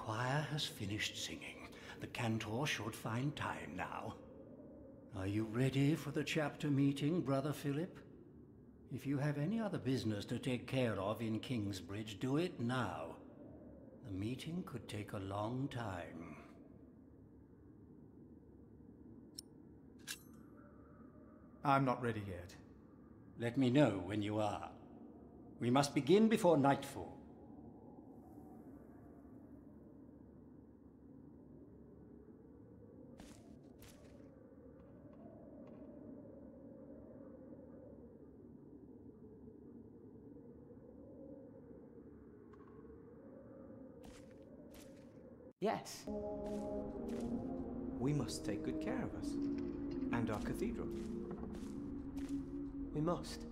choir has finished singing. The cantor should find time now. Are you ready for the chapter meeting, Brother Philip? If you have any other business to take care of in Kingsbridge, do it now. The meeting could take a long time. I'm not ready yet. Let me know when you are. We must begin before nightfall. Yes. We must take good care of us. And our cathedral. We must.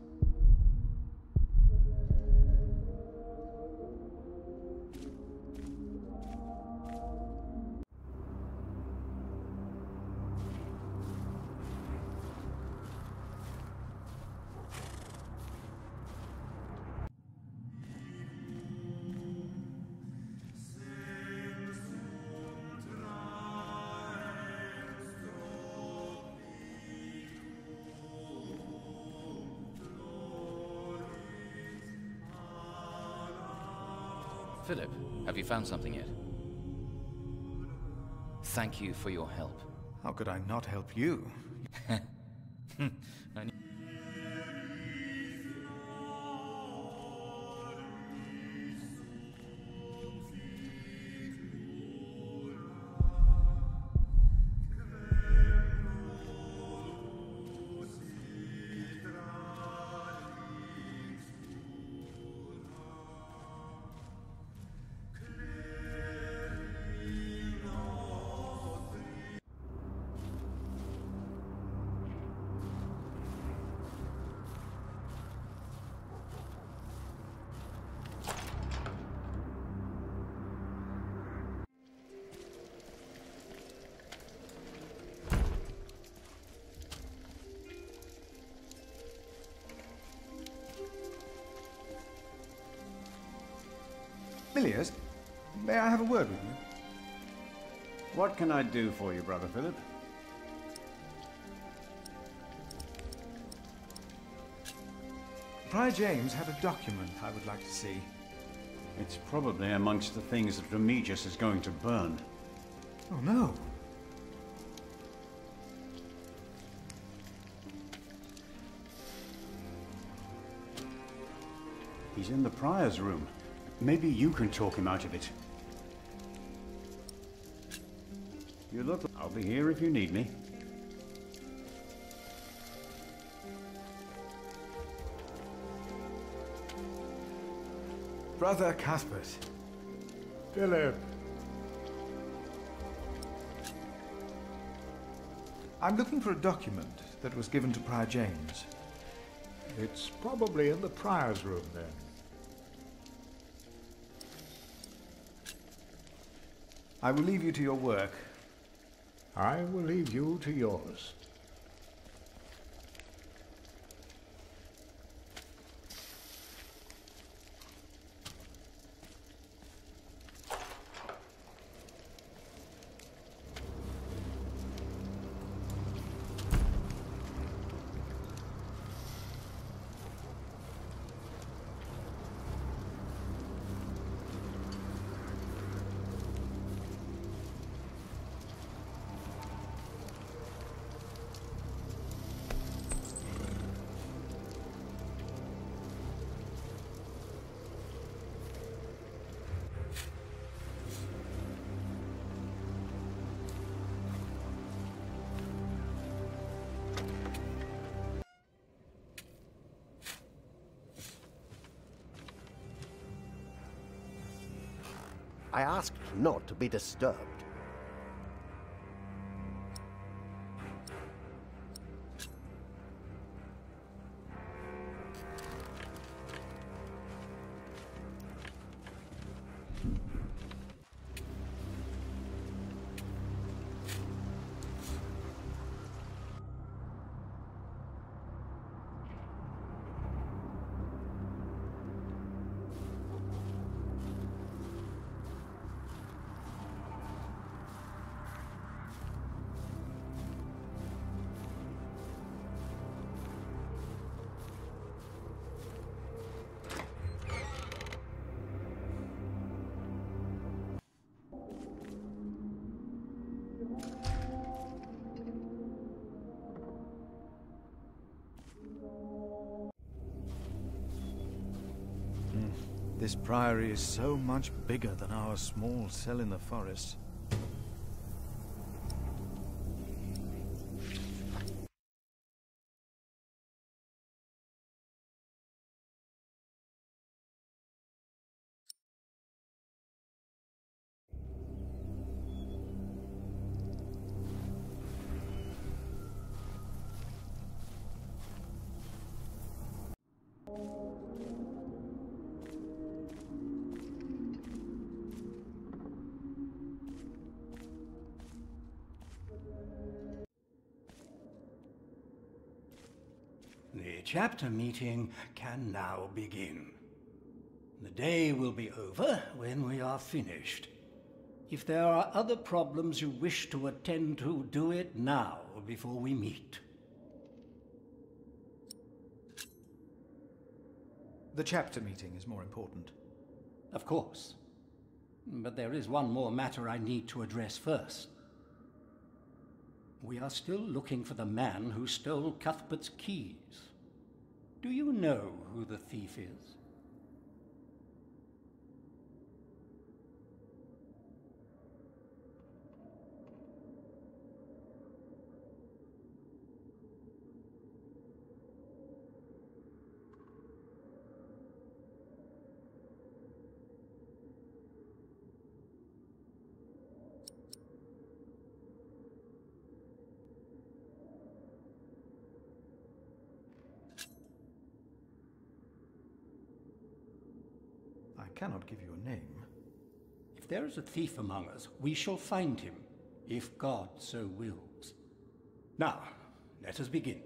Philip, have you found something yet? Thank you for your help. How could I not help you? Milius, may I have a word with you? What can I do for you, Brother Philip? Prior James had a document I would like to see. It's probably amongst the things that Remigius is going to burn. Oh no. He's in the Prior's room. Maybe you can talk him out of it. You look... I'll be here if you need me. Brother Cuthbert. Philip. I'm looking for a document that was given to Prior James. It's probably in the Prior's room, then. I will leave you to your work. I will leave you to yours. I asked not to be disturbed. This priory is so much bigger than our small cell in the forest. The chapter meeting can now begin. The day will be over when we are finished. If there are other problems you wish to attend to, do it now before we meet. The chapter meeting is more important. Of course. But there is one more matter I need to address first. We are still looking for the man who stole Cuthbert's keys. Do you know who the thief is? I cannot give you a name. If there is a thief among us, we shall find him, if God so wills. Now, let us begin.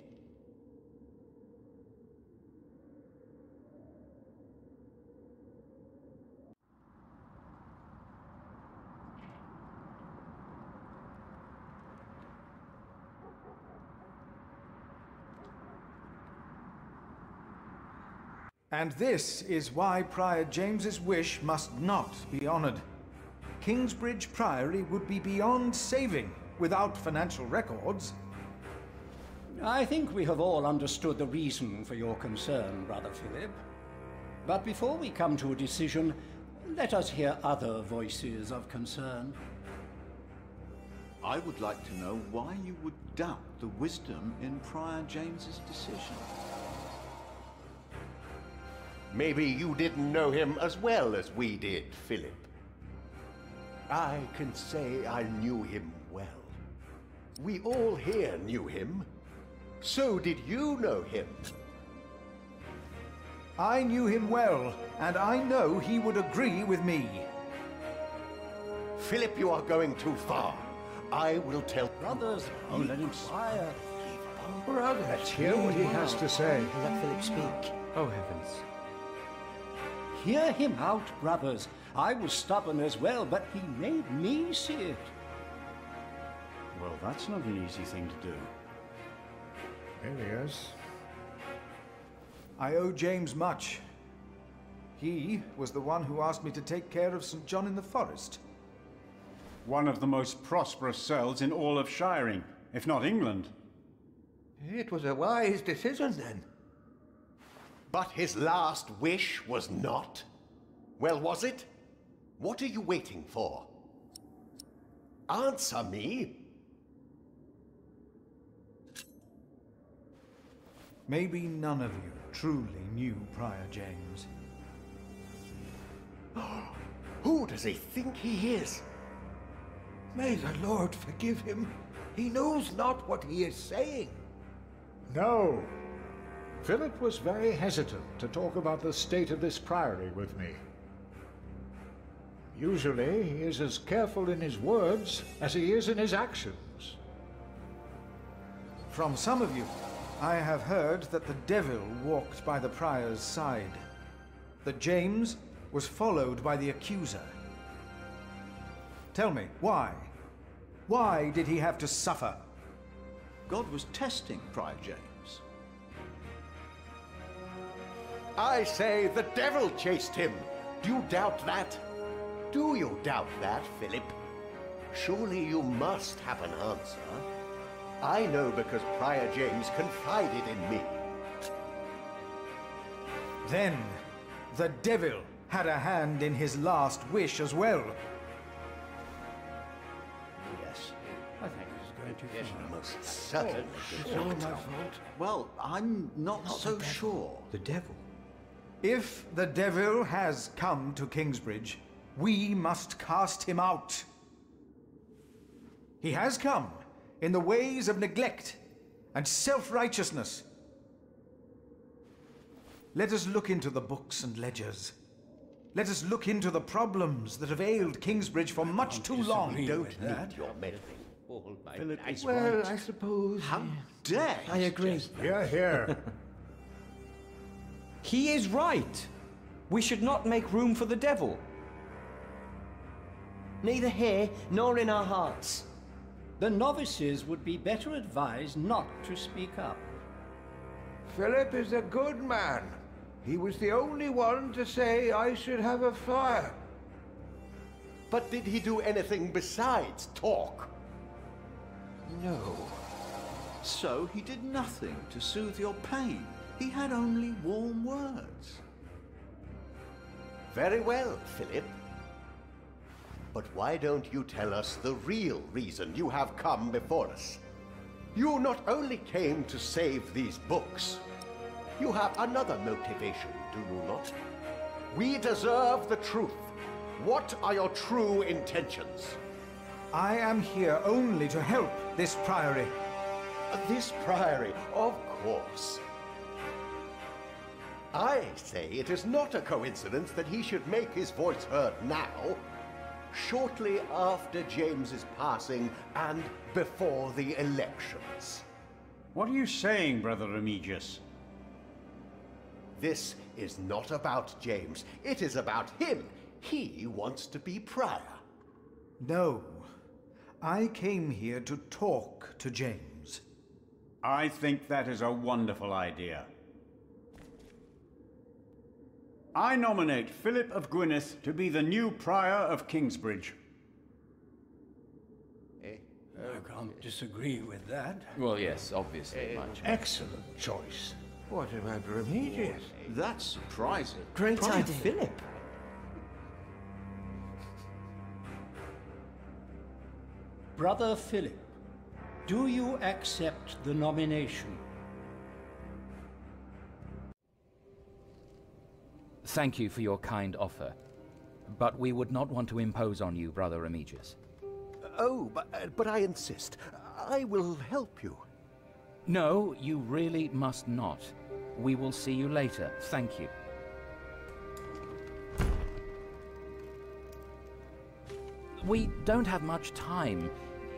And this is why Prior James's wish must not be honored. Kingsbridge Priory would be beyond saving without financial records. I think we have all understood the reason for your concern, Brother Philip. But before we come to a decision, let us hear other voices of concern. I would like to know why you would doubt the wisdom in Prior James's decision. Maybe you didn't know him as well as we did, Philip. I can say I knew him well. We all here knew him. So did you know him. I knew him well, and I know he would agree with me. Philip, you are going too far. I will tell... Brothers, let him fire. Brother, let's hear what he has to say. Let Philip speak. Oh, heavens. Hear him out, brothers. I was stubborn as well, but he made me see it. Well, that's not an easy thing to do. Here he is. I owe James much. He was the one who asked me to take care of St. John in the Forest. One of the most prosperous cells in all of Shiring, if not England. It was a wise decision, then. But his last wish was not? Well, was it? What are you waiting for? Answer me. Maybe none of you truly knew Prior James. Who does he think he is? May the Lord forgive him. He knows not what he is saying. No. Philip was very hesitant to talk about the state of this priory with me. Usually, he is as careful in his words as he is in his actions. From some of you, I have heard that the devil walked by the prior's side. That James was followed by the accuser. Tell me, why? Why did he have to suffer? God was testing Prior James. I say the devil chased him. Do you doubt that? Do you doubt that, Philip? Surely you must have an answer. I know because Prior James confided in me. Then, the devil had a hand in his last wish as well. Yes. I think this is going too far. Most certainly. It's all my fault. Well, I'm not so sure. The devil. If the devil has come to Kingsbridge, we must cast him out. He has come in the ways of neglect and self-righteousness. Let us look into the books and ledgers. Let us look into the problems that have ailed Kingsbridge for much too long. Don't need your meddling. All my Philip is Well, right. I suppose... How dare I agree. Hear, hear. He is right. We should not make room for the devil. Neither here nor in our hearts. The novices would be better advised not to speak up. Philip is a good man. He was the only one to say I should have a fire. But did he do anything besides talk? No. So he did nothing to soothe your pain. He had only warm words. Very well, Philip. But why don't you tell us the real reason you have come before us? You not only came to save these books, you have another motivation, do you not? We deserve the truth. What are your true intentions? I am here only to help this priory. This priory, of course. I say it is not a coincidence that he should make his voice heard now, shortly after James's passing and before the elections. What are you saying, Brother Remigius? This is not about James. It is about him. He wants to be prior. No. I came here to talk to James. I think that is a wonderful idea. I nominate Philip of Gwynedd to be the new prior of Kingsbridge. I can't disagree with that. Well, yes, obviously, much. Excellent choice. What about Remigius? That's surprising. Great Prior idea. Philip. Brother Philip, do you accept the nomination? Thank you for your kind offer, but we would not want to impose on you, Brother Remigius. Oh, but I insist. I will help you. No, you really must not. We will see you later. Thank you. We don't have much time.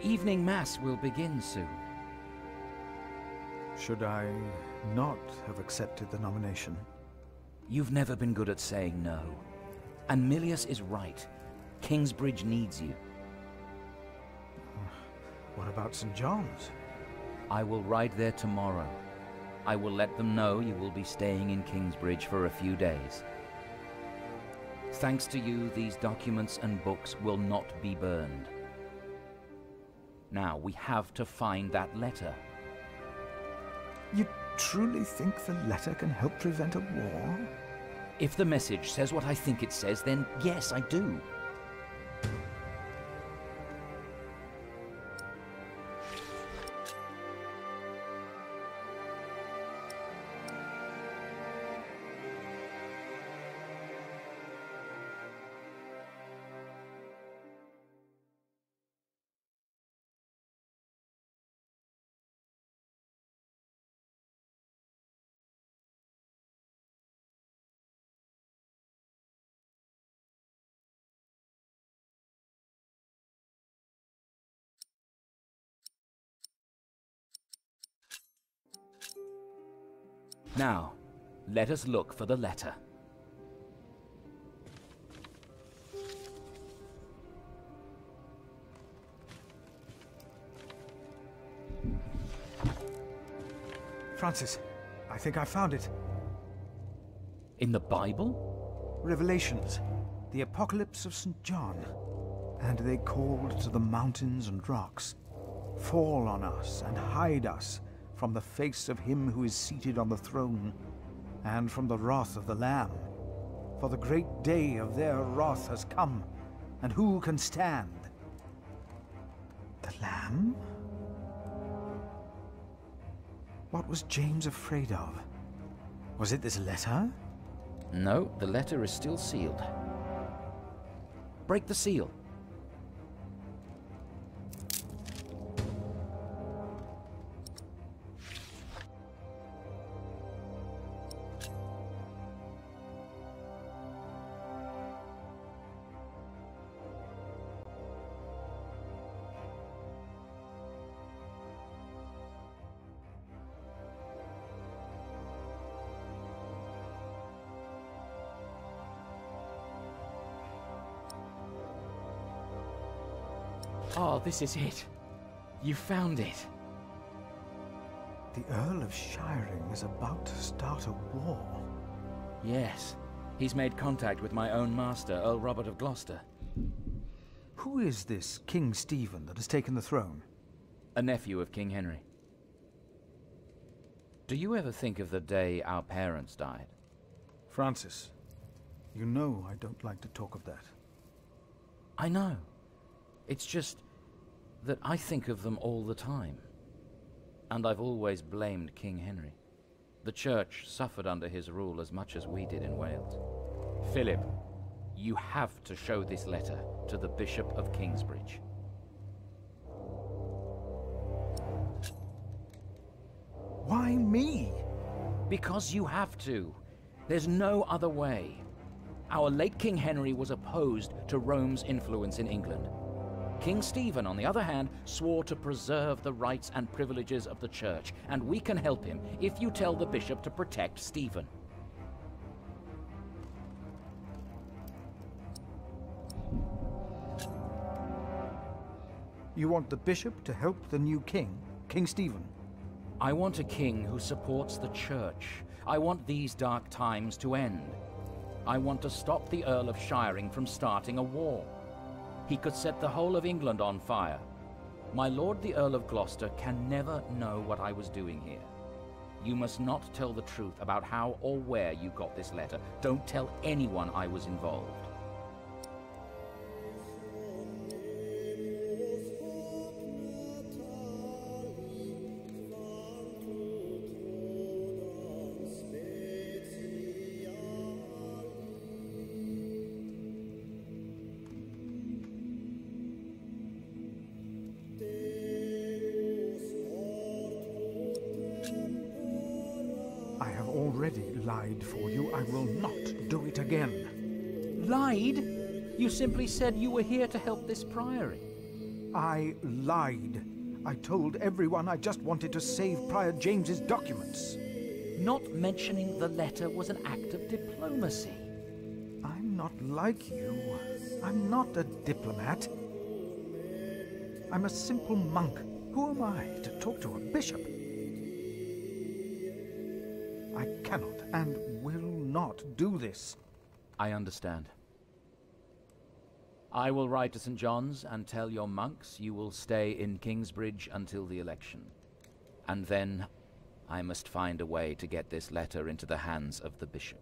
Evening Mass will begin soon. Should I not have accepted the nomination? You've never been good at saying no. And Milius is right. Kingsbridge needs you. What about St. John's? I will ride there tomorrow. I will let them know you will be staying in Kingsbridge for a few days. Thanks to you, these documents and books will not be burned. Now, we have to find that letter. You truly think the letter can help prevent a war? If the message says what I think it says, then yes, I do. Now, let us look for the letter. Francis, I think I found it. In the Bible? Revelations, the Apocalypse of St. John. And they called to the mountains and rocks, "Fall on us and hide us from the face of him who is seated on the throne, and from the wrath of the Lamb. For the great day of their wrath has come, and who can stand? The Lamb? What was James afraid of? Was it this letter? No, the letter is still sealed. Break the seal. Oh, this is it. You found it. The Earl of Shiring is about to start a war. Yes. He's made contact with my own master, Earl Robert of Gloucester. Who is this King Stephen that has taken the throne? A nephew of King Henry. Do you ever think of the day our parents died? Francis, you know I don't like to talk of that. I know. It's just that I think of them all the time. And I've always blamed King Henry. The Church suffered under his rule as much as we did in Wales. Philip, you have to show this letter to the Bishop of Kingsbridge. Why me? Because you have to. There's no other way. Our late King Henry was opposed to Rome's influence in England. King Stephen, on the other hand, swore to preserve the rights and privileges of the Church, and we can help him if you tell the bishop to protect Stephen. You want the bishop to help the new king, King Stephen? I want a king who supports the Church. I want these dark times to end. I want to stop the Earl of Shiring from starting a war. He could set the whole of England on fire. My lord the Earl of Gloucester can never know what I was doing here. You must not tell the truth about how or where you got this letter. Don't tell anyone I was involved. Lied for you. I will not do it again. Lied? You simply said you were here to help this priory. I lied. I told everyone I just wanted to save Prior James's documents. Not mentioning the letter was an act of diplomacy. I'm not like you. I'm not a diplomat. I'm a simple monk. Who am I to talk to a bishop? I cannot and will not do this. I understand. I will write to St. John's and tell your monks you will stay in Kingsbridge until the election. And then I must find a way to get this letter into the hands of the bishop.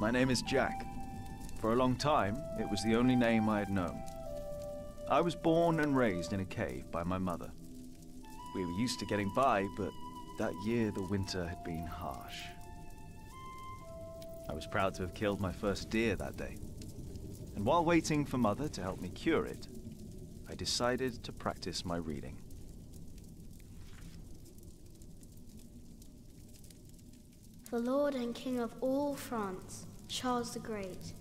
My name is Jack. For a long time, it was the only name I had known. I was born and raised in a cave by my mother. We were used to getting by, but that year the winter had been harsh. I was proud to have killed my first deer that day. And while waiting for Mother to help me cure it, I decided to practice my reading. The Lord and King of all France, Charles the Great,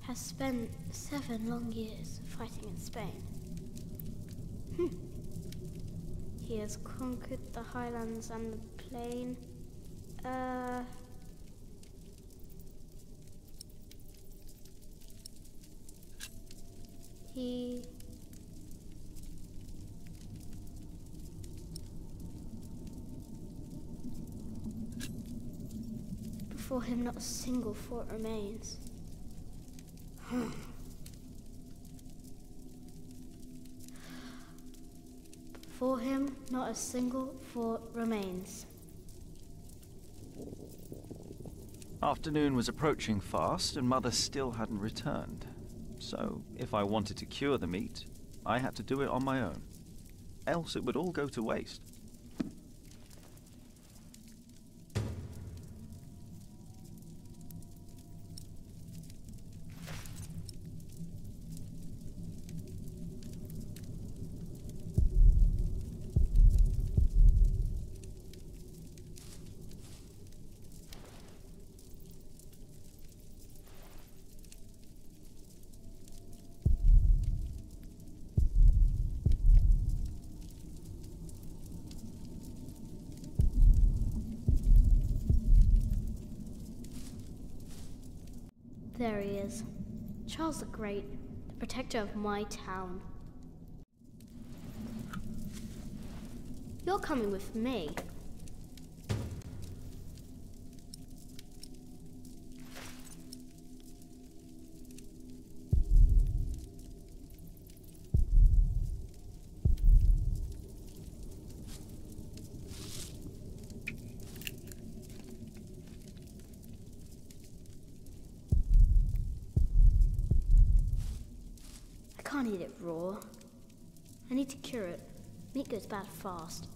has spent 7 long years fighting in Spain. He has conquered the highlands and the plain. Before him not a single fort remains. Before him not a single fort remains. Afternoon was approaching fast, and Mother still hadn't returned. So, if I wanted to cure the meat, I had to do it on my own. Else it would all go to waste. There he is. Charles the Great, the protector of my town. You're coming with me. I can't eat it raw. I need to cure it. Meat goes bad fast.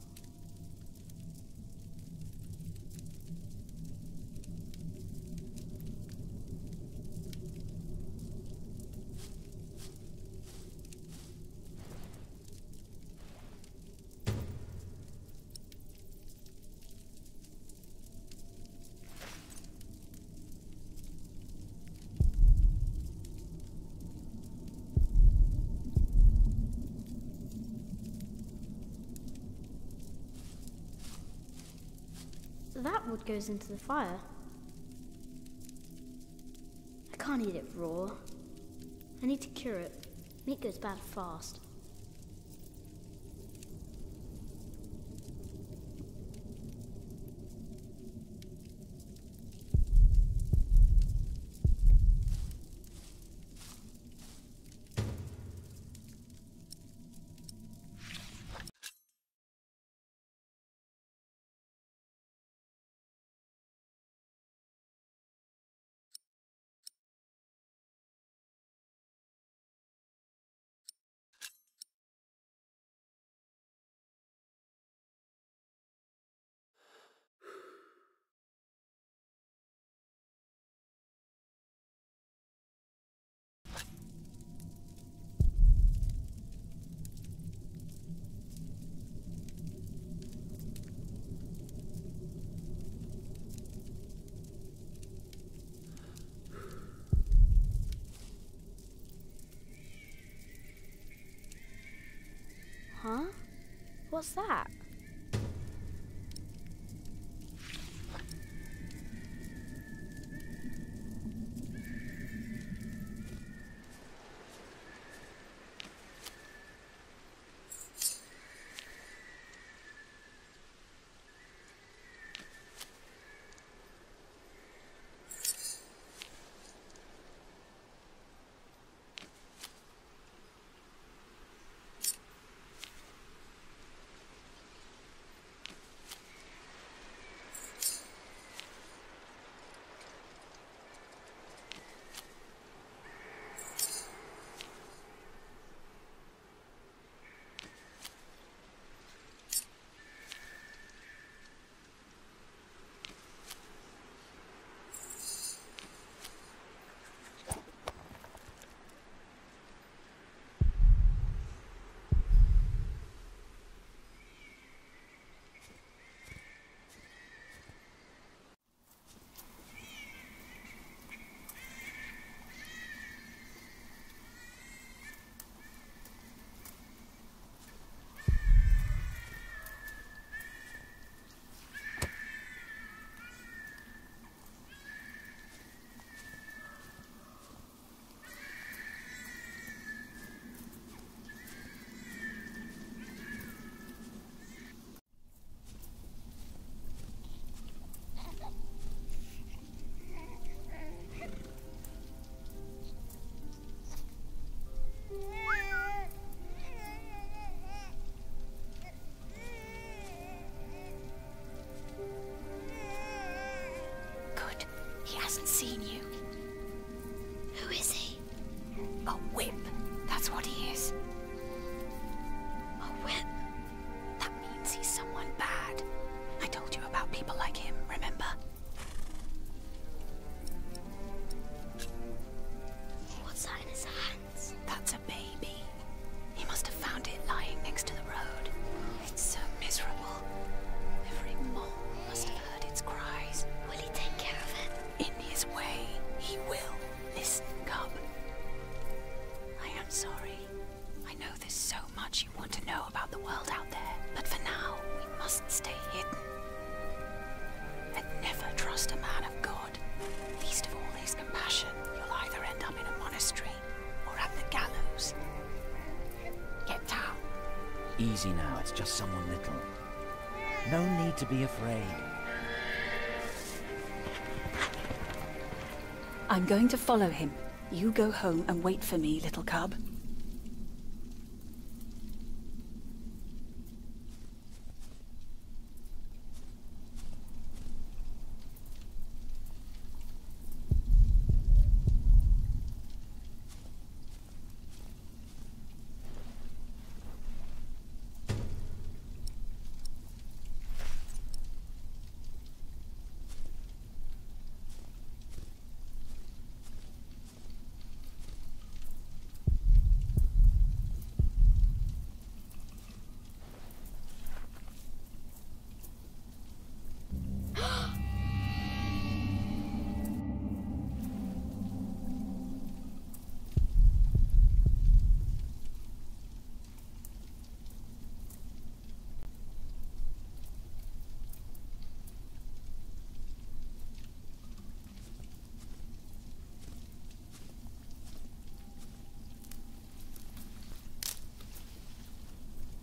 That wood goes into the fire. I can't eat it raw. I need to cure it. Meat goes bad fast. Huh? What's that? hasn't seen you. Who is he? A whip. That's what he is. A whip? That means he's someone bad. I told you about people like him, remember? What's that in his hands? That's a baby. He must have found it lying next to the road. It's so miserable. Every mole must have heard its cries. Will he take care of it? In his way, he will. Listen, cub. I am sorry. I know there's so much you want to know about the world out there, but for now, we must stay hidden. And never trust a man of God. Least of all his compassion. You'll either end up in a monastery or at the gallows. Get down. Easy now, it's just someone little. No need to be afraid. I'm going to follow him. You go home and wait for me, little cub.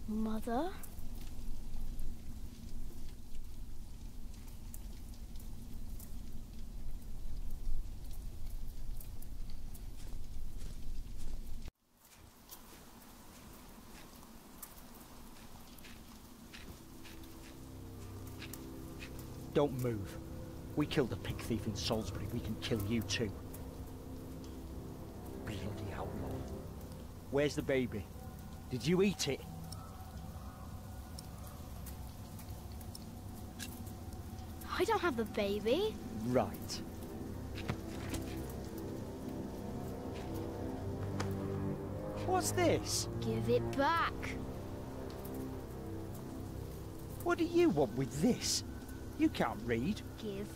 Mother? Don't move. We killed a pig thief in Salisbury. We can kill you too. Bloody outlaw. Where's the baby? Did you eat it? I don't have the baby. Right. What's this? Give it back. What do you want with this? You can't read. Give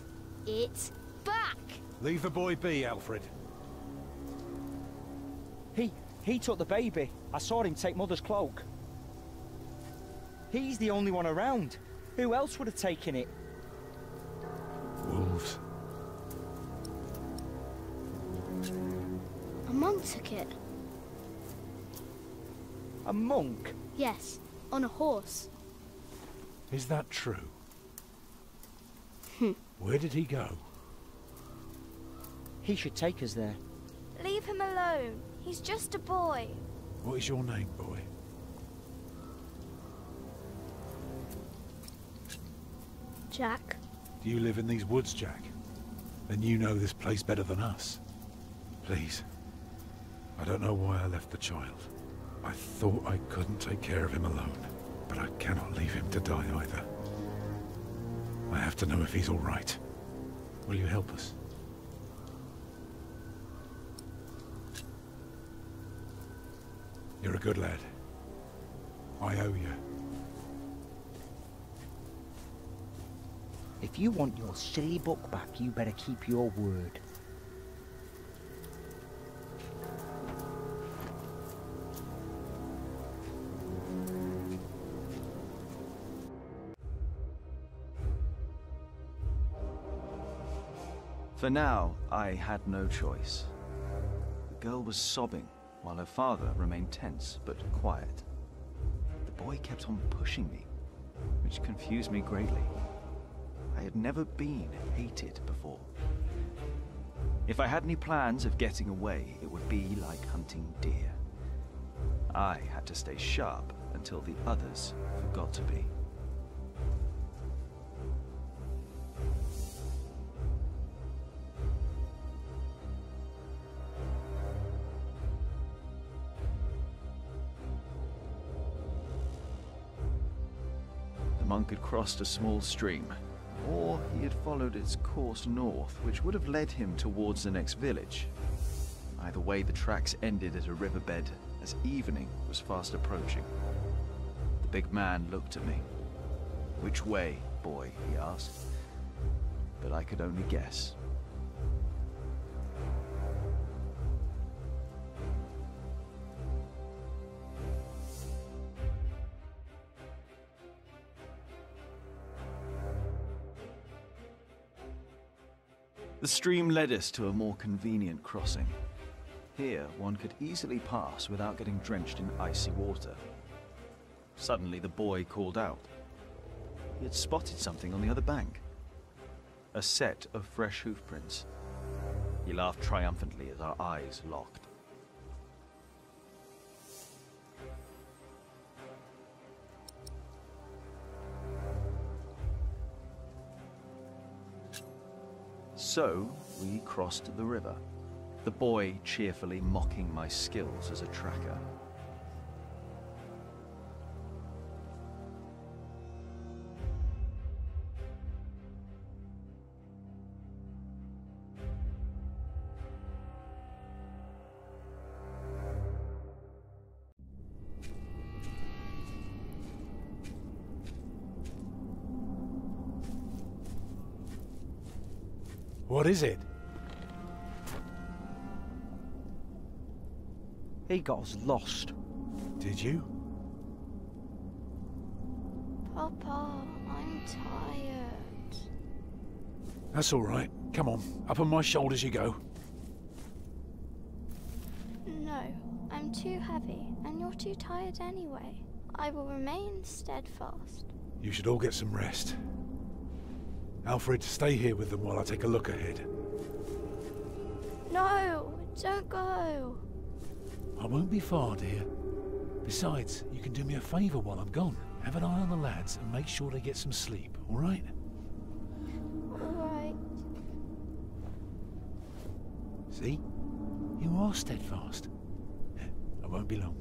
it back. Leave the boy be, Alfred. He took the baby. I saw him take Mother's cloak. He's the only one around. Who else would have taken it? Wolves. A monk took it. A monk? Yes, on a horse. Is that true? Where did he go? He should take us there. Leave him alone. He's just a boy. What is your name, boy? Jack. Do you live in these woods, Jack? Then you know this place better than us. Please. I don't know why I left the child. I thought I couldn't take care of him alone, but I cannot leave him to die either. I have to know if he's all right. Will you help us? You're a good lad. I owe you. If you want your silly book back, you better keep your word. For now, I had no choice. The girl was sobbing, while her father remained tense but quiet. The boy kept on pushing me, which confused me greatly. I had never been hated before. If I had any plans of getting away, it would be like hunting deer. I had to stay sharp until the others forgot to be. monk had crossed a small stream, or he had followed its course north, which would have led him towards the next village. Either way, the tracks ended at a riverbed as evening was fast approaching. The big man looked at me. "Which way, boy?" he asked. But I could only guess. The stream led us to a more convenient crossing. Here, one could easily pass without getting drenched in icy water. Suddenly, the boy called out. He had spotted something on the other bank. A set of fresh hoofprints. He laughed triumphantly as our eyes locked. So, we crossed the river, the boy cheerfully mocking my skills as a tracker. What is it? He got us lost. Did you? Papa, I'm tired. That's all right. Come on, up on my shoulders you go. No, I'm too heavy, and you're too tired anyway. I will remain steadfast. You should all get some rest. Alfred, stay here with them while I take a look ahead. No, don't go. I won't be far, dear. Besides, you can do me a favour while I'm gone. Have an eye on the lads and make sure they get some sleep, all right? All right. See? You are steadfast. I won't be long.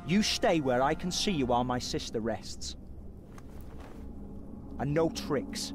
You stay where I can see you while my sister rests. And no tricks.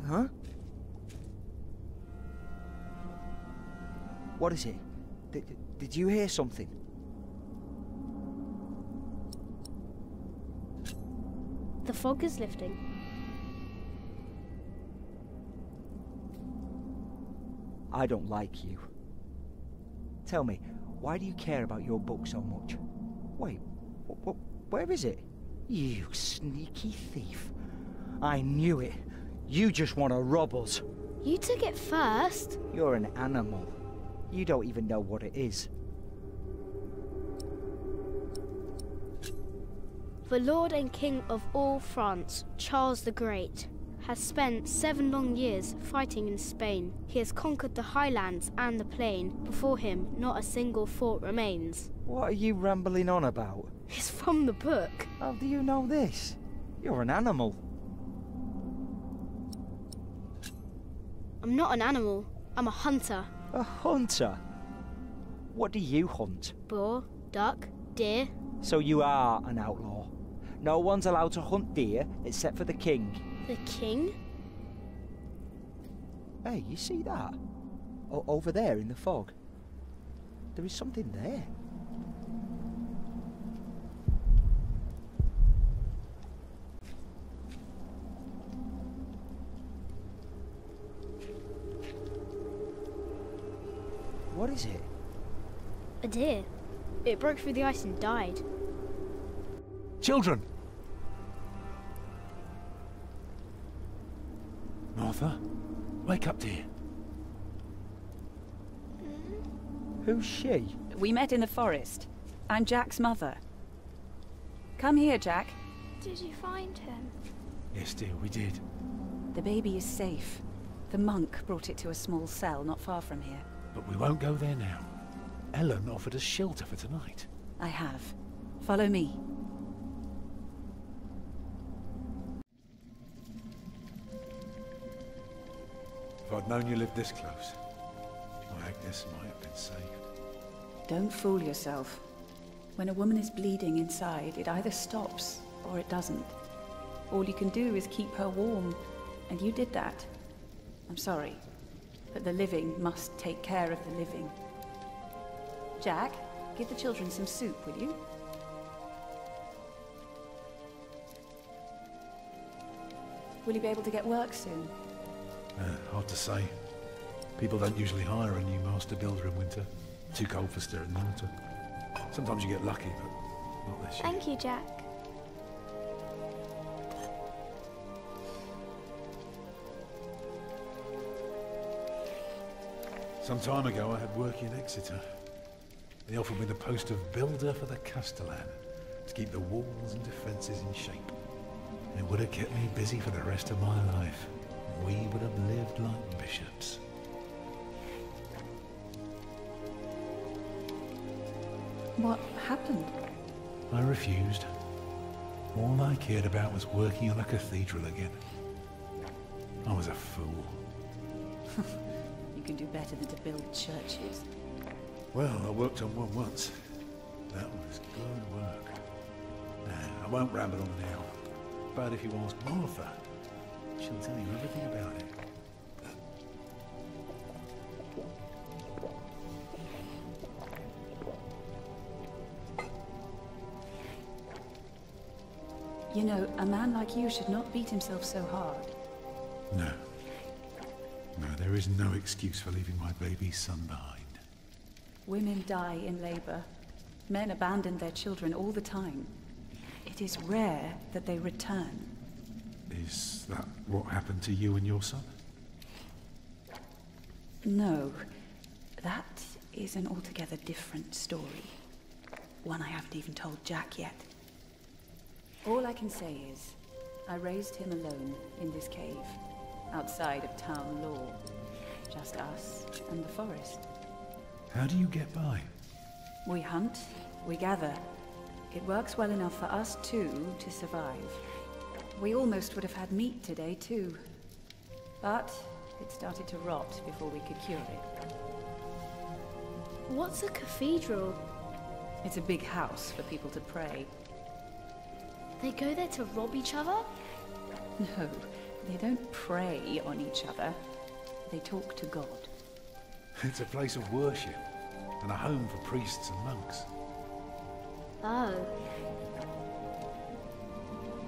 Huh? What is it? Did you hear something? The fog is lifting. I don't like you. Tell me, why do you care about your book so much? Wait, where is it? You sneaky thief. I knew it. You just want to rob us. You took it first. You're an animal. You don't even know what it is. The Lord and King of all France, Charles the Great, has spent 7 long years fighting in Spain. He has conquered the highlands and the plain. Before him, not a single fort remains. What are you rambling on about? It's from the book. How do you know this? You're an animal. I'm not an animal. I'm a hunter. A hunter? What do you hunt? Boar, duck, deer. So you are an outlaw. No one's allowed to hunt deer except for the king. The king? Hey, you see that? Over there in the fog. There is something there. What is it? A deer. It broke through the ice and died. Children! Martha, wake up, dear. Who's she? We met in the forest. I'm Jack's mother. Come here, Jack. Did you find him? Yes, dear, we did. The baby is safe. The monk brought it to a small cell not far from here. But we won't go there now. Ellen offered us shelter for tonight. I have. Follow me. If I'd known you lived this close, my Agnes might have been saved. Don't fool yourself. When a woman is bleeding inside, it either stops or it doesn't. All you can do is keep her warm, and you did that. I'm sorry, but the living must take care of the living. Jack, give the children some soup, will you? Will you be able to get work soon? Hard to say. People don't usually hire a new master builder in winter. Too cold for stirring water. Sometimes you get lucky, but not this year. Thank you, Jack. Some time ago I had work in Exeter. They offered me the post of builder for the Castellan, to keep the walls and defences in shape. It would have kept me busy for the rest of my life. We would have lived like bishops. What happened? I refused. All I cared about was working on a cathedral again. I was a fool. You can do better than to build churches. Well, I worked on one once. That was good work. Nah, I won't ramble on now. But if you ask Martha, she'll tell you everything about it. You know, a man like you should not beat himself so hard. No. No, there is no excuse for leaving my baby son behind. Women die in labor. Men abandon their children all the time. It is rare that they return. Is that what happened to you and your son? No. That is an altogether different story. One I haven't even told Jack yet. All I can say is, I raised him alone in this cave, outside of town law. Just us and the forest. How do you get by? We hunt, we gather. It works well enough for us two to survive. We almost would have had meat today too. But it started to rot before we could cure it. What's a cathedral? It's a big house for people to pray. They go there to rob each other? No, they don't prey on each other. They talk to God. It's a place of worship, and a home for priests and monks. Oh.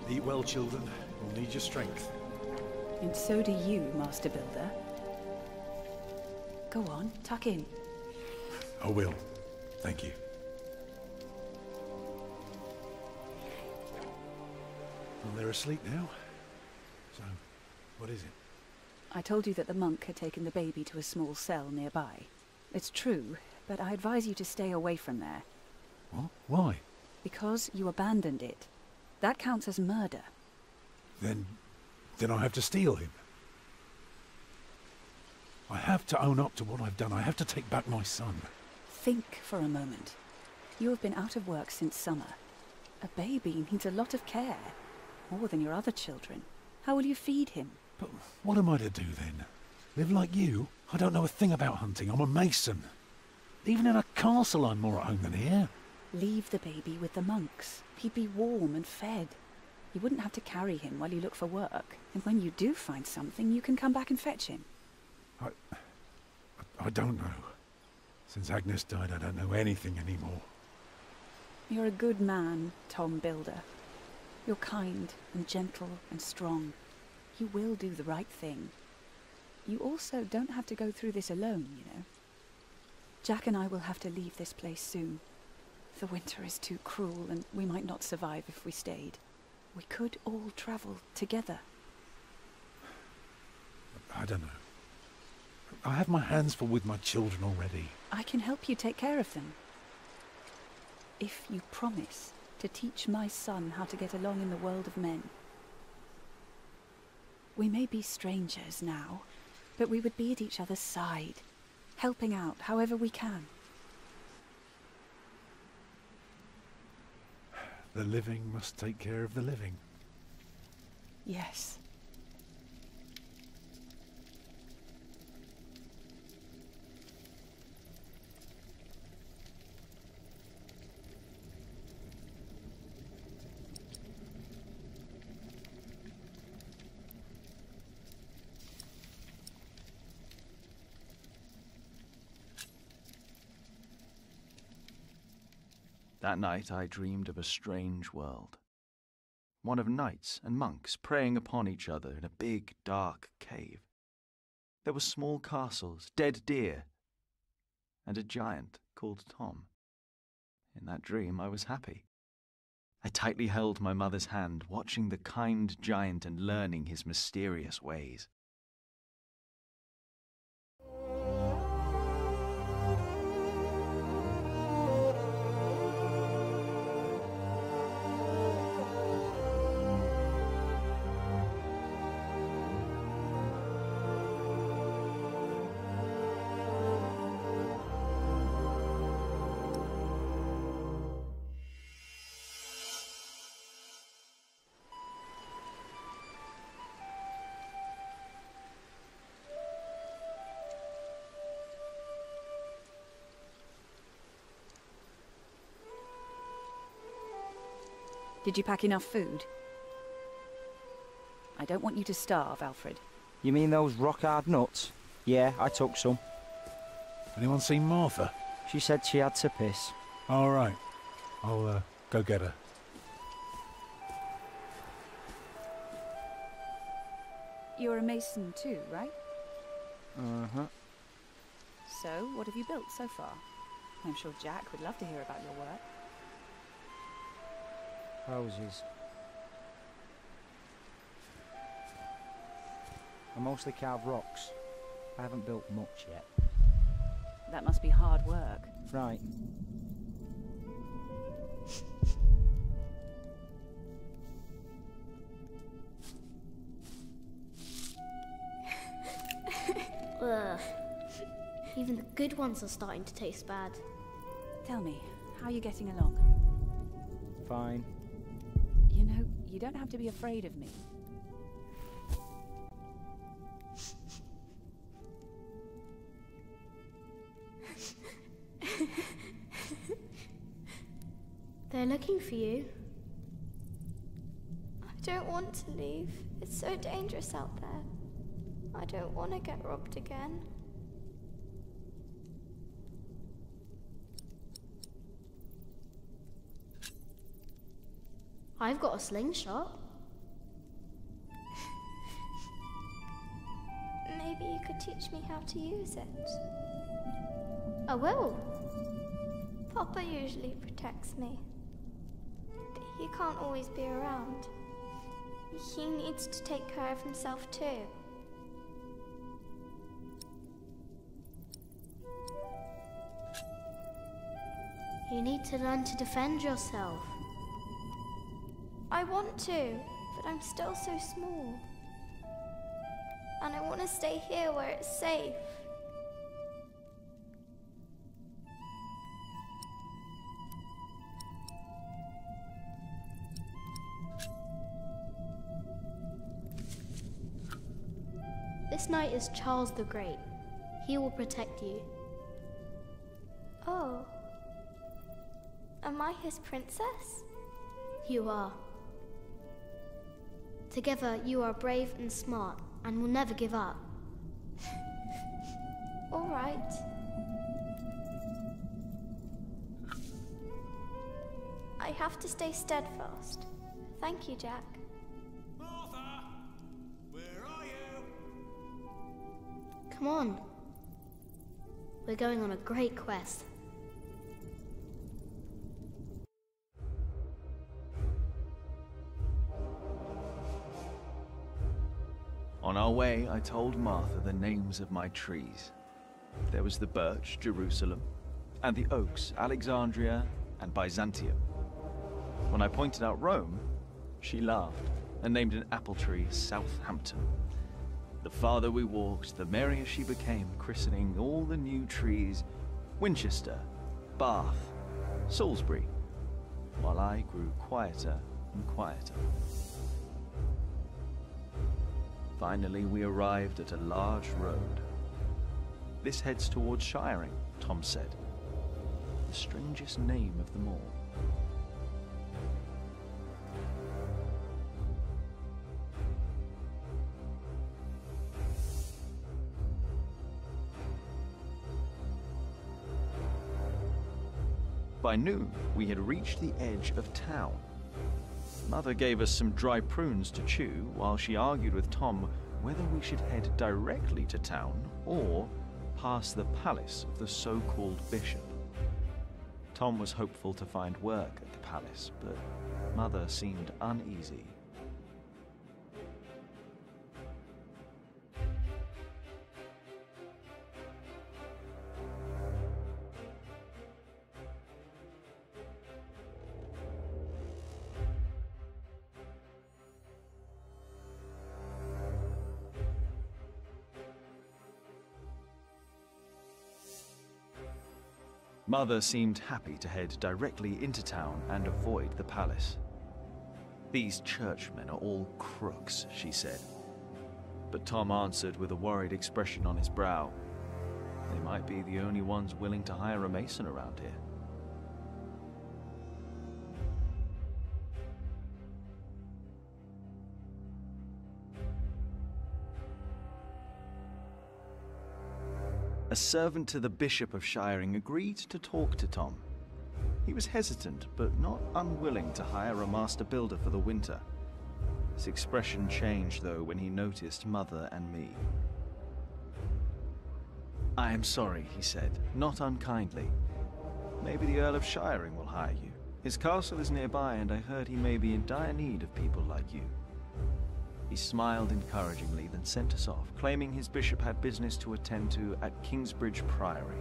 Eat well, children. You'll need your strength. And so do you, Master Builder. Go on, tuck in. I will. Thank you. Well, they're asleep now. So, what is it? I told you that the monk had taken the baby to a small cell nearby. It's true, but I advise you to stay away from there. What? Why? Because you abandoned it. That counts as murder. Then I have to steal him. I have to own up to what I've done. I have to take back my son. Think for a moment. You have been out of work since summer. A baby needs a lot of care. More than your other children. How will you feed him? But what am I to do then? Live like you? I don't know a thing about hunting. I'm a mason. Even in a castle I'm more at home than here. Leave the baby with the monks. He'd be warm and fed. You wouldn't have to carry him while you look for work. And when you do find something, you can come back and fetch him. I don't know. Since Agnes died, I don't know anything anymore. You're a good man, Tom Builder. You're kind and gentle and strong. You will do the right thing. You also don't have to go through this alone, you know. Jack and I will have to leave this place soon. The winter is too cruel, and we might not survive if we stayed. We could all travel together. I don't know. I have my hands full with my children already. I can help you take care of them. If you promise to teach my son how to get along in the world of men. We may be strangers now, but we would be at each other's side, helping out however we can. The living must take care of the living. Yes. That night I dreamed of a strange world. One of knights and monks preying upon each other in a big, dark cave. There were small castles, dead deer, and a giant called Tom. In that dream I was happy. I tightly held my mother's hand, watching the kind giant and learning his mysterious ways. Did you pack enough food? I don't want you to starve, Alfred. You mean those rock-hard nuts? Yeah, I took some. Anyone seen Martha? She said she had to piss. All right. I'll go get her. You're a mason too, right? Uh-huh. So, what have you built so far? I'm sure Jack would love to hear about your work. Houses. I mostly carve rocks. I haven't built much yet. That must be hard work. Right. Ugh. Even the good ones are starting to taste bad. Tell me, how are you getting along? Fine. You know, you don't have to be afraid of me. They're looking for you. I don't want to leave. It's so dangerous out there. I don't want to get robbed again. I've got a slingshot. Maybe you could teach me how to use it. I will. Papa usually protects me. But he can't always be around. He needs to take care of himself too. You need to learn to defend yourself. I want to, but I'm still so small. And I want to stay here where it's safe. This knight is Charles the Great. He will protect you. Oh. Am I his princess? You are. Together, you are brave and smart, and will never give up. All right. I have to stay steadfast. Thank you, Jack. Martha! Where are you? Come on. We're going on a great quest. On our way, I told Martha the names of my trees. There was the birch, Jerusalem, and the oaks, Alexandria and Byzantium. When I pointed out Rome, she laughed and named an apple tree Southampton. The farther we walked, the merrier she became, christening all the new trees Winchester, Bath, Salisbury, while I grew quieter and quieter. Finally, we arrived at a large road. This heads towards Shiring, Tom said. The strangest name of them all. By noon, we had reached the edge of town. Mother gave us some dry prunes to chew while she argued with Tom whether we should head directly to town or past the palace of the so-called bishop. Tom was hopeful to find work at the palace, but Mother seemed uneasy. Mother seemed happy to head directly into town and avoid the palace. These churchmen are all crooks, she said. But Tom answered with a worried expression on his brow. They might be the only ones willing to hire a mason around here. A servant to the Bishop of Shiring agreed to talk to Tom. He was hesitant, but not unwilling to hire a master builder for the winter. His expression changed, though, when he noticed Mother and me. "I am sorry," he said, not unkindly. "Maybe the Earl of Shiring will hire you. His castle is nearby, and I heard he may be in dire need of people like you." He smiled encouragingly, then sent us off, claiming his bishop had business to attend to at Kingsbridge Priory.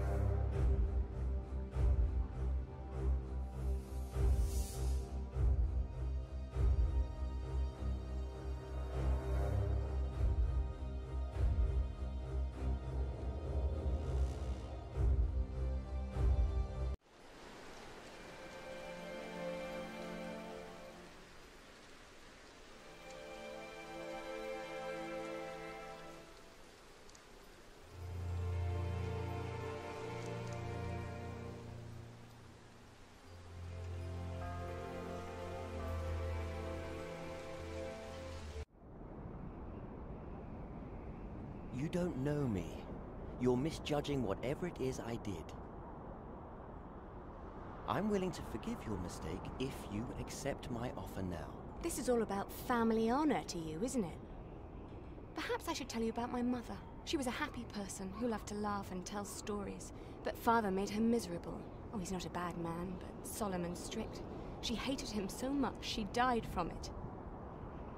You don't know me. You're misjudging whatever it is I did. I'm willing to forgive your mistake if you accept my offer now. This is all about family honor to you, isn't it? Perhaps I should tell you about my mother. She was a happy person who loved to laugh and tell stories, but father made her miserable. Oh, he's not a bad man, but solemn and strict. She hated him so much she died from it.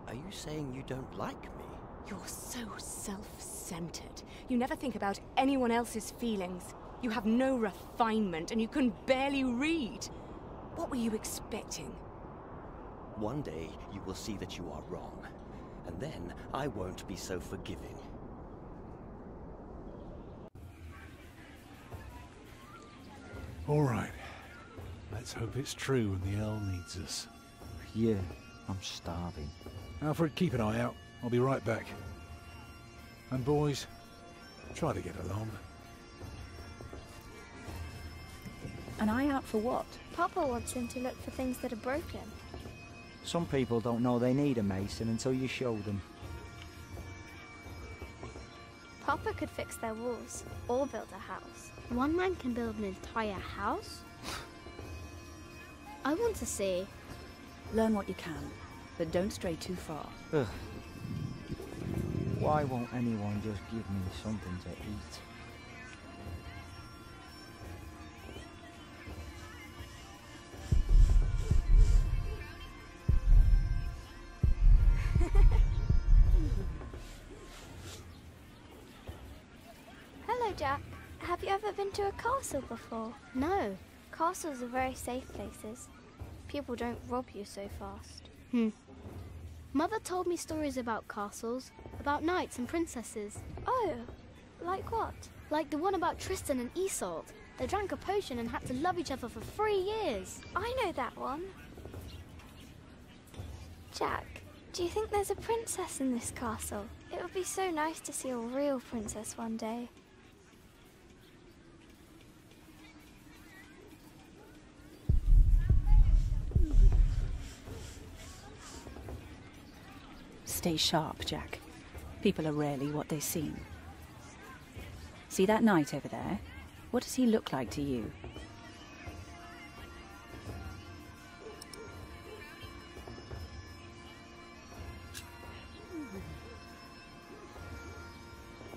Are you saying you don't like me? You're so self-centered. You never think about anyone else's feelings. You have no refinement, and you can barely read. What were you expecting? One day, you will see that you are wrong. And then, I won't be so forgiving. All right. Let's hope it's true and the Earl needs us. Yeah, I'm starving. Alfred, keep an eye out. I'll be right back. And boys, try to get along. An eye out for what? Papa wants him to look for things that are broken. Some people don't know they need a mason until you show them. Papa could fix their walls, or build a house. One man can build an entire house? I want to see. Learn what you can, but don't stray too far. Ugh. Why won't anyone just give me something to eat? Jack, have you ever been to a castle before? No. Castles are very safe places. People don't rob you so fast. Mother told me stories about castles, about knights and princesses. Oh, like what? Like the one about Tristan and Isolde. They drank a potion and had to love each other for 3 years. I know that one. Jack, do you think there's a princess in this castle? It would be so nice to see a real princess one day. Stay sharp, Jack. People are rarely what they seem. See that knight over there? What does he look like to you?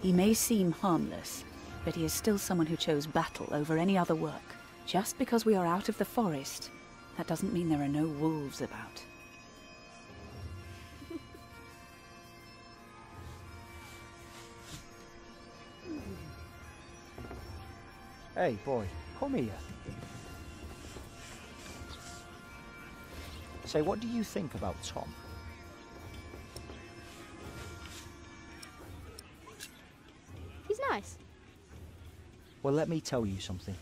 He may seem harmless, but he is still someone who chose battle over any other work. Just because we are out of the forest, that doesn't mean there are no wolves about. Hey, boy, come here. Say, what do you think about Tom? He's nice. Well, let me tell you something.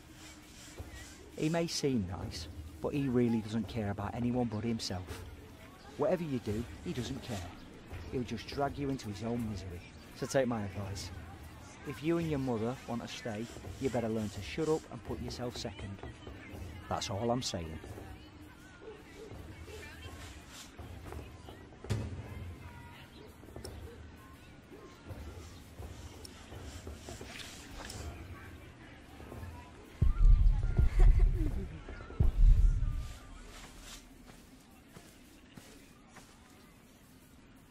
He may seem nice, but he really doesn't care about anyone but himself. Whatever you do, he doesn't care. He'll just drag you into his own misery. So take my advice. If you and your mother want to stay, you better learn to shut up and put yourself second. That's all I'm saying.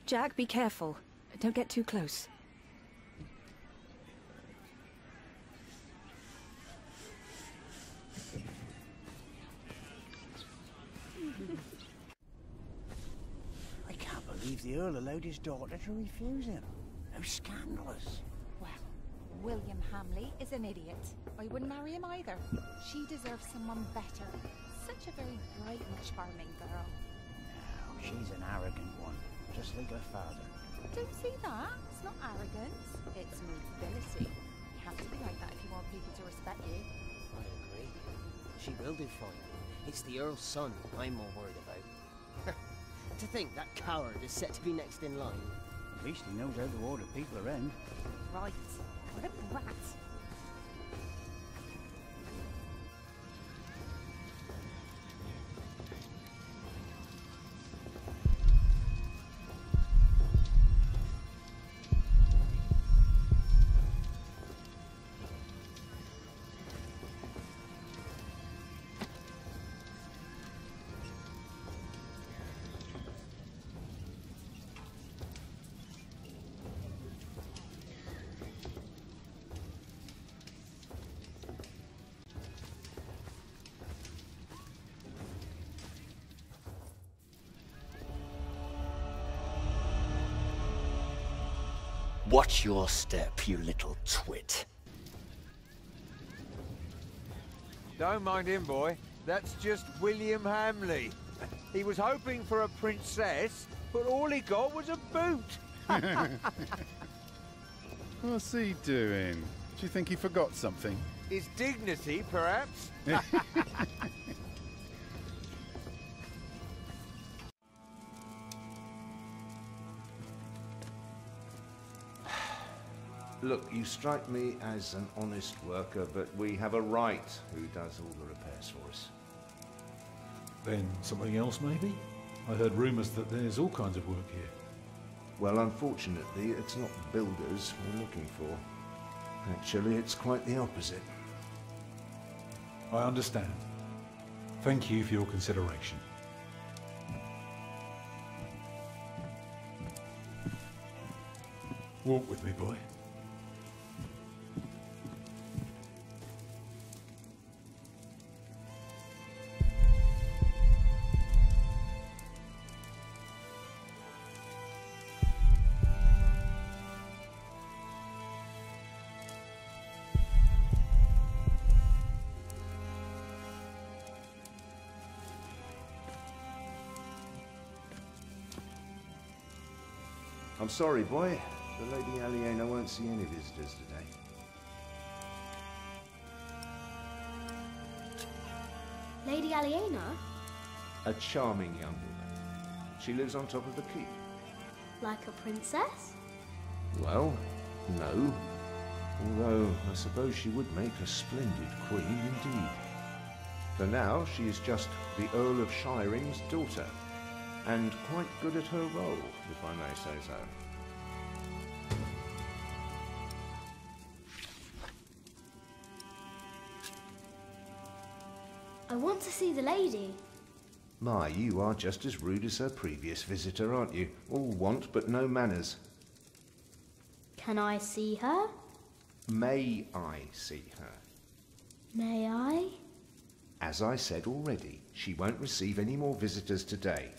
Jack, be careful. Don't get too close. I can't believe the Earl allowed his daughter to refuse him. How scandalous. Well, William Hamley is an idiot. I wouldn't marry him either. She deserves someone better. Such a very bright and charming girl. No, she's an arrogant one, just like her father. Don't see that. It's not arrogance. It's mobility. You have to be like that if you want people to respect you. I agree. She will do fine. It's the Earl's son I'm more worried about. To think that coward is set to be next in line. At least he knows how to order people around. Right. What a brat. Watch your step, you little twit. Don't mind him, boy. That's just William Hamley. He was hoping for a princess, but all he got was a boot. What's he doing? Do you think he forgot something? His dignity, perhaps? Look, you strike me as an honest worker, but we have a Wright who does all the repairs for us. Then something else, maybe? I heard rumours that there's all kinds of work here. Well, unfortunately, it's not builders we're looking for. Actually, it's quite the opposite. I understand. Thank you for your consideration. Walk with me, boy. I'm sorry, boy. The Lady Aliena won't see any visitors today. Lady Aliena? A charming young woman. She lives on top of the keep. Like a princess? Well, no. Although, I suppose she would make a splendid queen indeed. For now, she is just the Earl of Shiring's daughter, and quite good at her role, if I may say so. I want to see the lady. My, you are just as rude as her previous visitor, aren't you? All want but no manners. Can I see her? May I see her? May I? As I said already, she won't receive any more visitors today.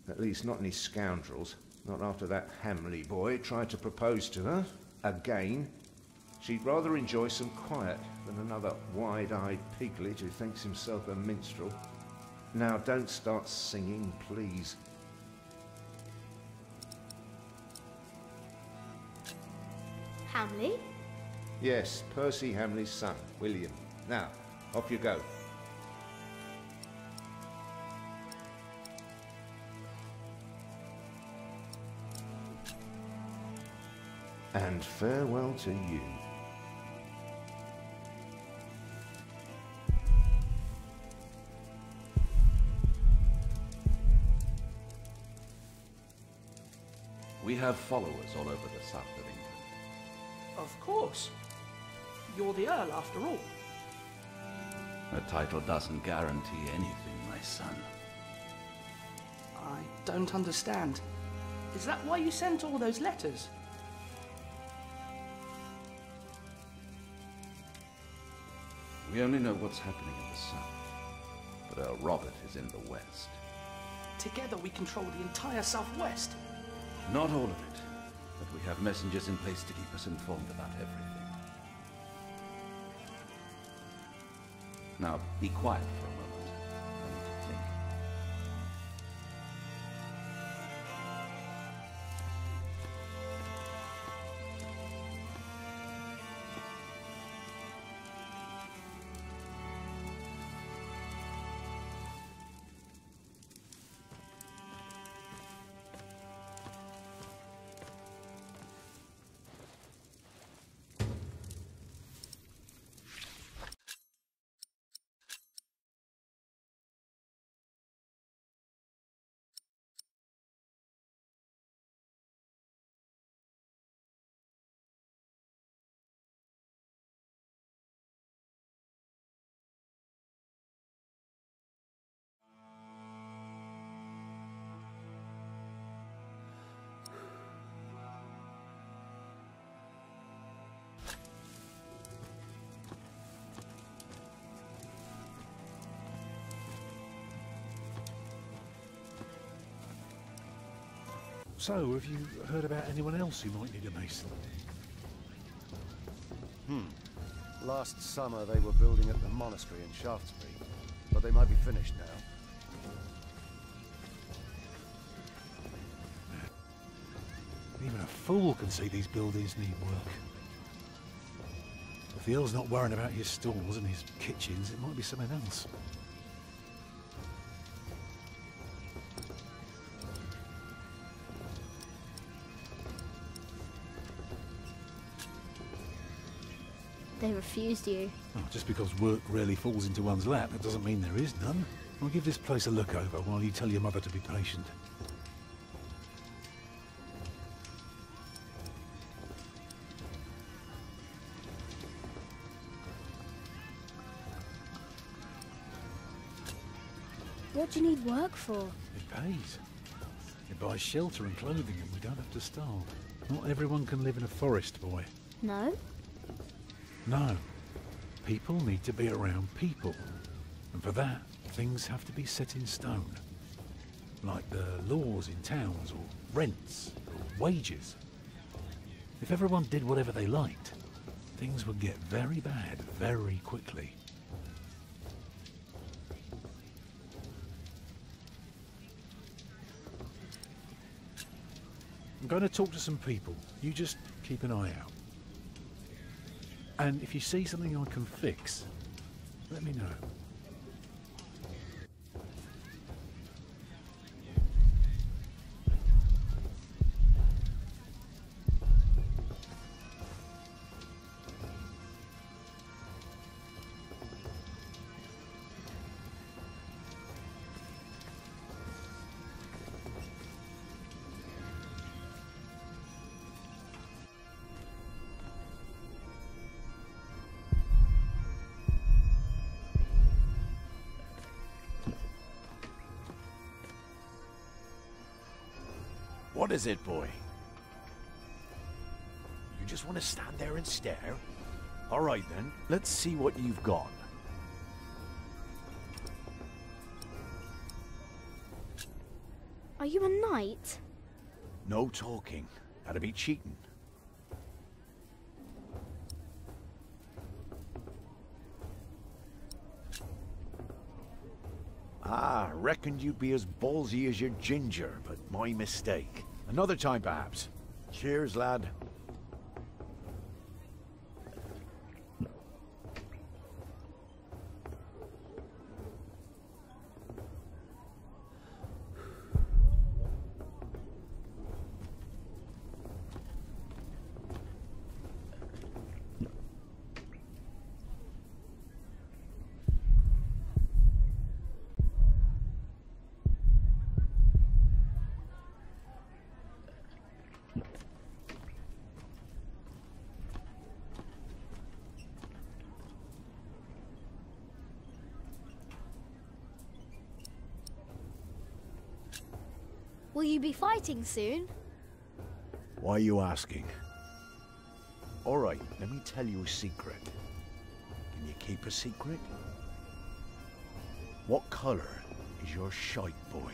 At least not any scoundrels. Not after that Hamley boy tried to propose to her. Again. She'd rather enjoy some quiet than another wide-eyed piglet who thinks himself a minstrel. Now, don't start singing, please. Hamley? Yes, Percy Hamley's son, William. Now, off you go. And farewell to you. We have followers all over the south of England. Of course. You're the Earl, after all. A title doesn't guarantee anything, my son. I don't understand. Is that why you sent all those letters? We only know what's happening in the south, but Earl Robert is in the west. Together we control the entire southwest. Not all of it, but we have messengers in place to keep us informed about everything. Now, be quiet for a moment. I need to think. So, have you heard about anyone else who might need a mason? Last summer they were building at the monastery in Shaftesbury, but they might be finished now. Even a fool can see these buildings need work. If the Earl's not worrying about his stalls and his kitchens, it might be something else. They refused you. Oh, just because work rarely falls into one's lap, that doesn't mean there is none. I'll give this place a look over while you tell your mother to be patient. What do you need work for? It pays. It buys shelter and clothing and we don't have to starve. Not everyone can live in a forest, boy. No? No. People need to be around people. And for that, things have to be set in stone. Like the laws in towns, or rents, or wages. If everyone did whatever they liked, things would get very bad very quickly. I'm going to talk to some people. You just keep an eye out. And if you see something I can fix, let me know. What is it, boy? You just want to stand there and stare? All right, then. Let's see what you've got. Are you a knight? No talking. That'd be cheating. Ah, reckoned you'd be as ballsy as your ginger, but my mistake. Another time, perhaps. Cheers, lad. Will you be fighting soon? Why are you asking? All right, let me tell you a secret. Can you keep a secret? What color is your shite, boy?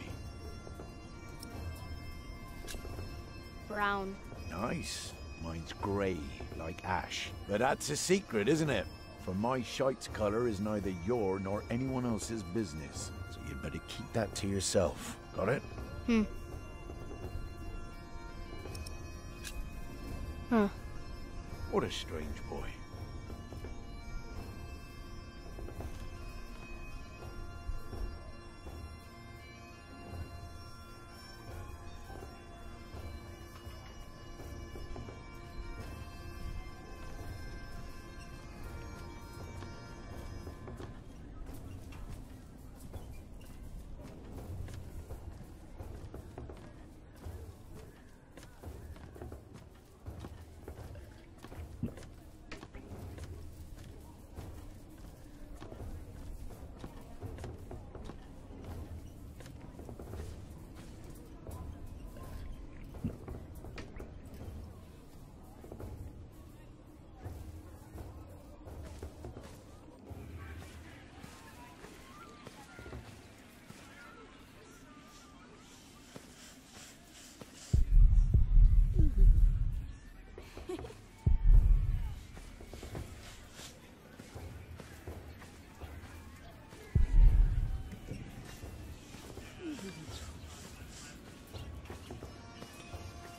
Brown. Nice. Mine's grey, like ash. But that's a secret, isn't it? For my shite's color is neither your nor anyone else's business. So you'd better keep that to yourself. Got it? Huh. What a strange boy.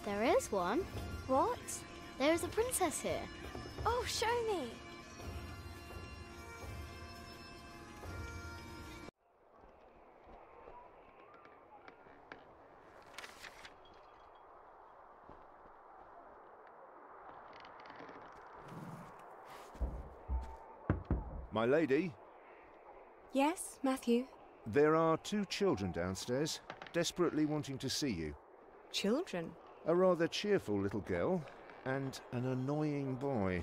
There is one. What? There is a princess here. Oh, show me. My lady, Yes, Matthew? there are 2 children downstairs, desperately wanting to see you. Children? A rather cheerful little girl, and an annoying boy.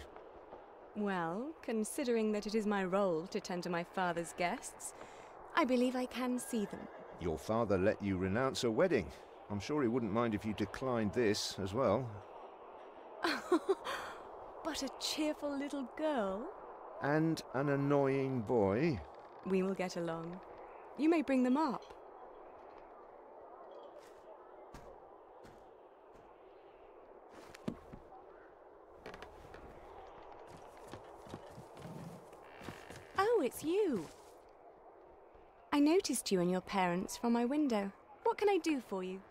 Well, considering that it is my role to tend to my father's guests, I believe I can see them. Your father let you renounce a wedding. I'm sure he wouldn't mind if you declined this as well. But a cheerful little girl? And an annoying boy. We will get along. You may bring them up. Oh, it's you. I noticed you and your parents from my window. What can I do for you?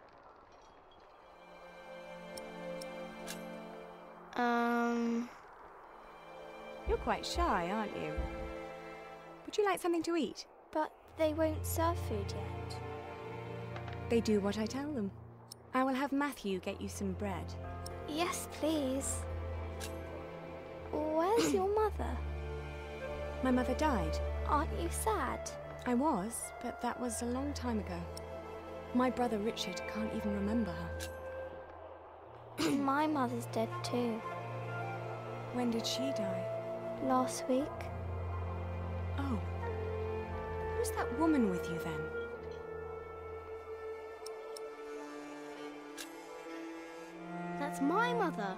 You're quite shy, aren't you? Would you like something to eat? But they won't serve food yet. They do what I tell them. I will have Matthew get you some bread. Yes, please. Where's your mother? My mother died. Aren't you sad? I was, but that was a long time ago. My brother Richard can't even remember her. My mother's dead too. When did she die? Last week. Oh. Who's that woman with you then? That's my mother.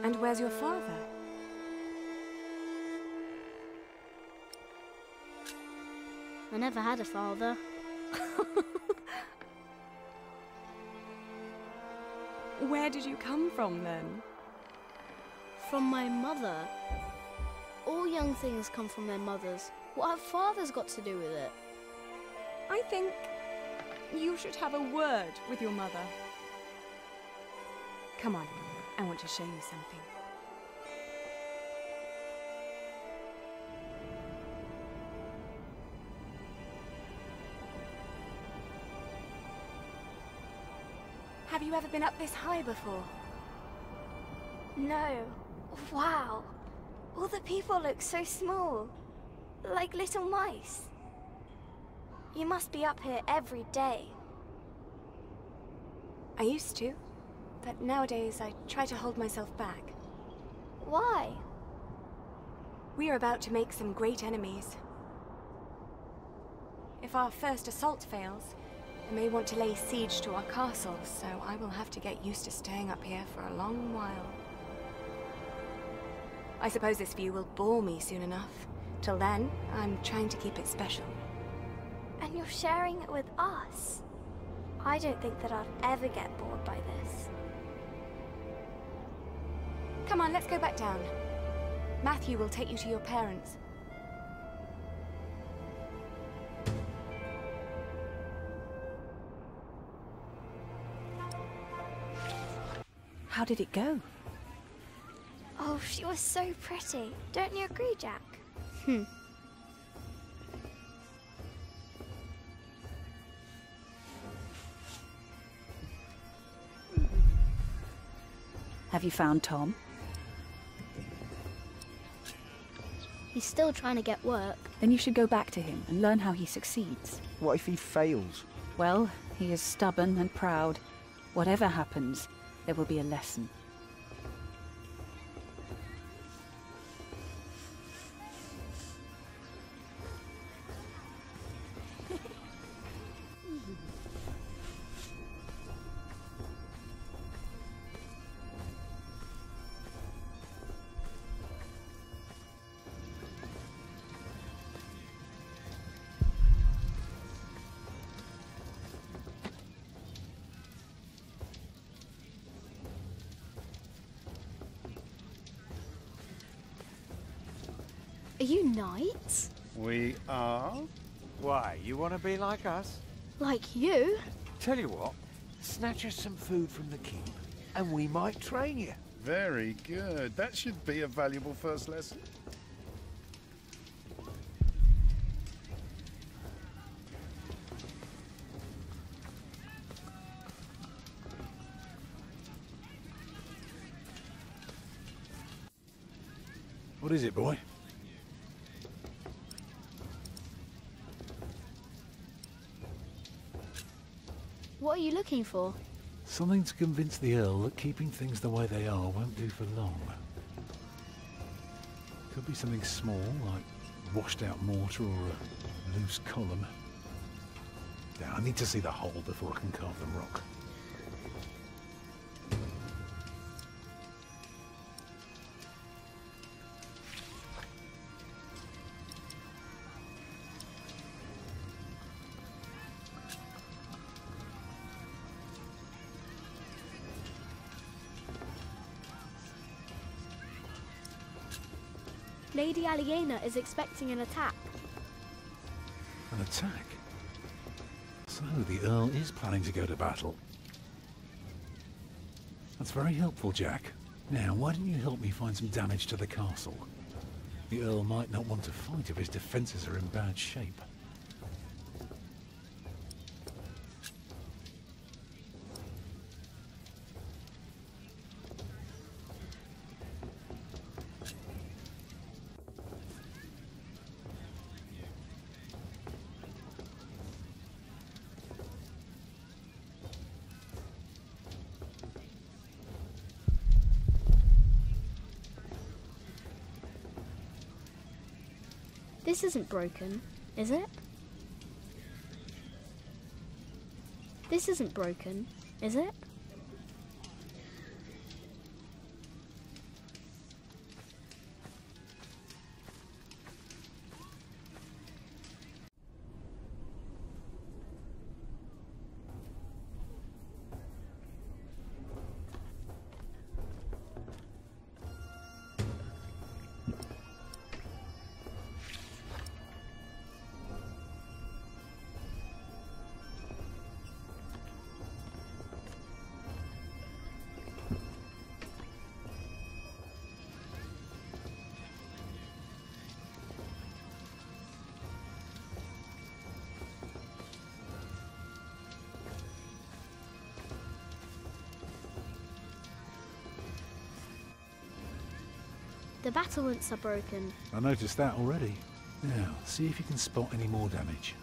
And where's your father? I never had a father. Where did you come from then? From my mother. All young things come from their mothers. What have fathers got to do with it? I think you should have a word with your mother. Come on, I want to show you something. Have you ever been up this high before? No. Wow. All the people look so small. Like little mice. You must be up here every day. I used to, but nowadays I try to hold myself back. Why? We are about to make some great enemies. If our first assault fails, they may want to lay siege to our castle, so I will have to get used to staying up here for a long while. I suppose this view will bore me soon enough. Till then, I'm trying to keep it special. And you're sharing it with us? I don't think that I'd ever get bored by this. Come on, let's go back down. Matthew will take you to your parents. How did it go? Oh, she was so pretty. Don't you agree, Jack? Have you found Tom? He's still trying to get work. Then you should go back to him and learn how he succeeds. What if he fails? Well, he is stubborn and proud. Whatever happens, there will be a lesson. Are you knights? We are? Why, you want to be like us? Like you? Tell you what, snatch us some food from the keep, and we might train you. Very good. That should be a valuable first lesson. What is it, boy? What are you looking for? Something to convince the Earl that keeping things the way they are won't do for long. Could be something small, like washed out mortar or a loose column. Yeah, I need to see the hole before I can carve them rock. Lady Aliena is expecting an attack. An attack? So the Earl is planning to go to battle. That's very helpful, Jack. Now, why don't you help me find some damage to the castle? The Earl might not want to fight if his defences are in bad shape. This isn't broken, is it? This isn't broken, is it? The battlements are broken. I noticed that already. Now, see if you can spot any more damage.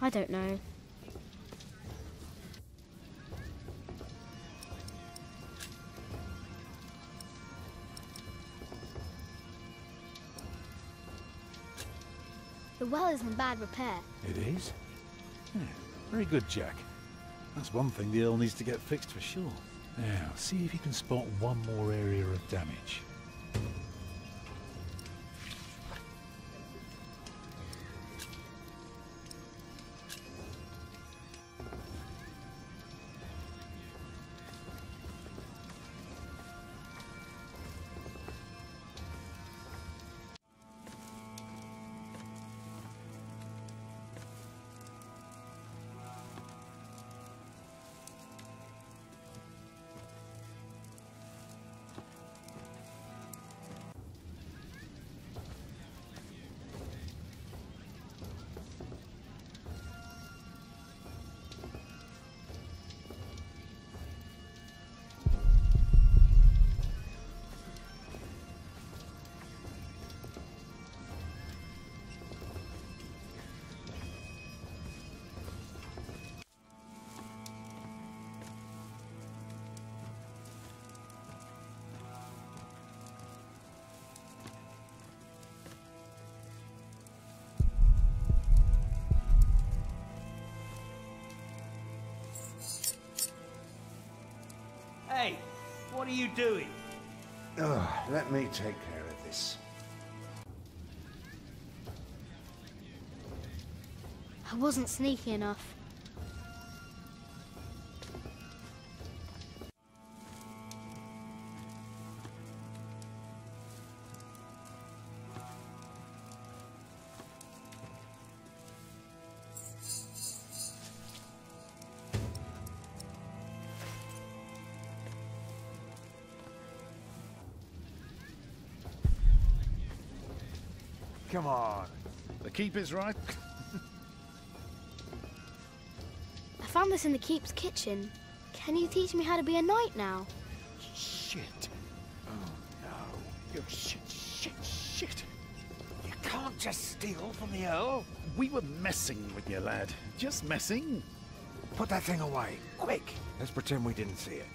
I don't know. The well is in bad repair. It is? Yeah, very good, Jack. That's one thing the Earl needs to get fixed for sure. Now, see if you can spot one more area of damage. Hey, what are you doing? Oh, let me take care of this. I wasn't sneaky enough. Come on. The keep is right. I found this in the keep's kitchen. Can you teach me how to be a knight now? Shh. shit. Oh no. You shit. You can't just steal from the Earl. We were messing with you, lad. Just messing. Put that thing away, quick. Let's pretend we didn't see it.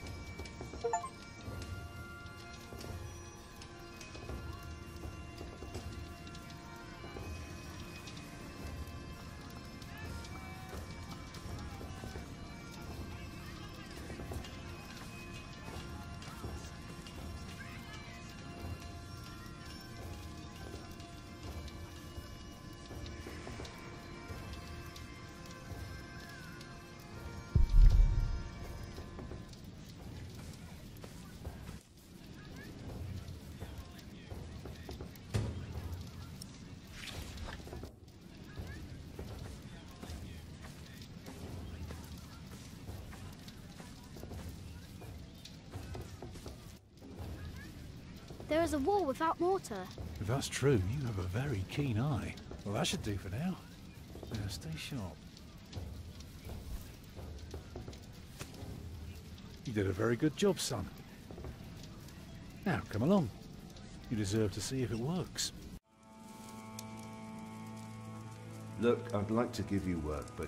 There is a wall without mortar. If that's true, you have a very keen eye. Well, that should do for now. Now, stay sharp. You did a very good job, son. Now, come along. You deserve to see if it works. Look, I'd like to give you work, but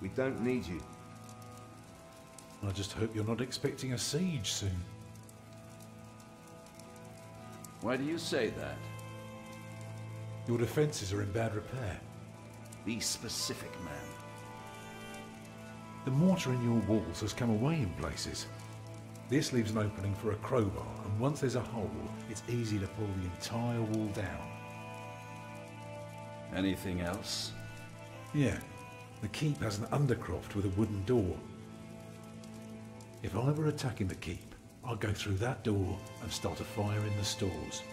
we don't need you. I just hope you're not expecting a siege soon. Why do you say that? Your defences are in bad repair. Be specific, man. The mortar in your walls has come away in places. This leaves an opening for a crowbar, and once there's a hole, it's easy to pull the entire wall down. Anything else? Yeah. The keep has an undercroft with a wooden door. If I were attacking the keep, I'd go through that door and start a fire in the stores.